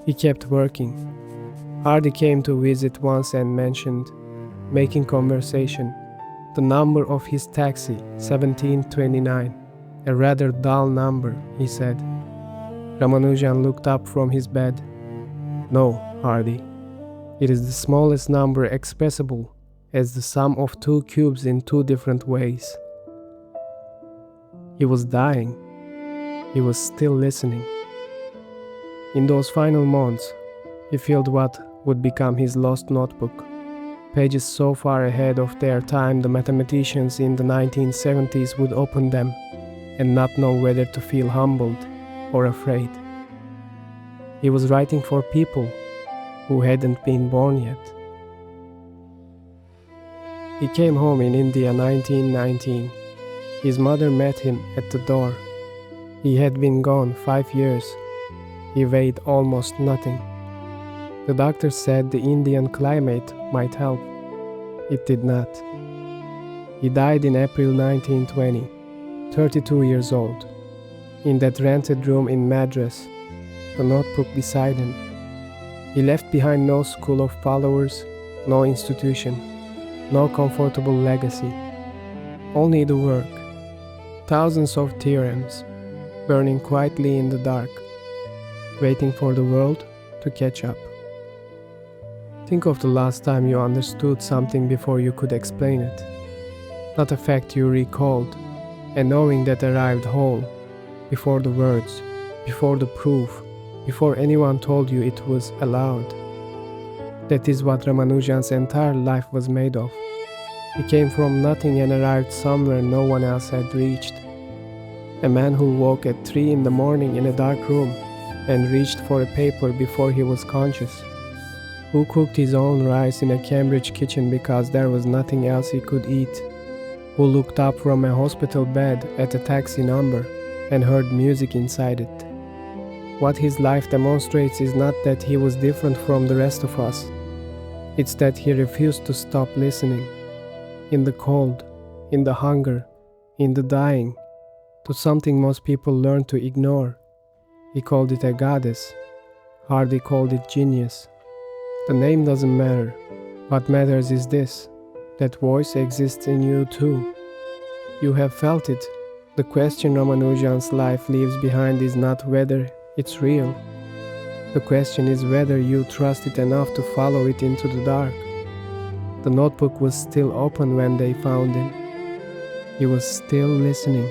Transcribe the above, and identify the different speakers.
Speaker 1: He kept working. Hardy came to visit once and mentioned, making conversation, the number of his taxi, 1729. A rather dull number, he said. Ramanujan looked up from his bed. No, Hardy. It is the smallest number expressible as the sum of two cubes in two different ways. He was dying. He was still listening. In those final months, he filled what would become his lost notebook. Pages so far ahead of their time the mathematicians in the 1970s would open them and not know whether to feel humbled or afraid. He was writing for people who hadn't been born yet. He came home in India 1919. His mother met him at the door. He had been gone 5 years. He weighed almost nothing. The doctor said the Indian climate might help. It did not. He died in April 1920, 32 years old, in that rented room in Madras, the notebook beside him. He left behind no school of followers, no institution, no comfortable legacy, only the work, thousands of theorems, burning quietly in the dark, waiting for the world to catch up. Think of the last time you understood something before you could explain it. Not a fact you recalled, and knowing that arrived whole, before the words, before the proof, before anyone told you it was allowed. That is what Ramanujan's entire life was made of. He came from nothing and arrived somewhere no one else had reached. A man who woke at 3 in the morning in a dark room and reached for a paper before he was conscious. Who cooked his own rice in a Cambridge kitchen because there was nothing else he could eat. Who looked up from a hospital bed at a taxi number and heard music inside it. What his life demonstrates is not that he was different from the rest of us. It's that he refused to stop listening. In the cold, in the hunger, in the dying, to something most people learn to ignore. He called it a goddess. Hardy called it genius. The name doesn't matter. What matters is this, that voice exists in you too. You have felt it. The question Ramanujan's life leaves behind is not whether it's real. The question is whether you trust it enough to follow it into the dark. The notebook was still open when they found him. He was still listening.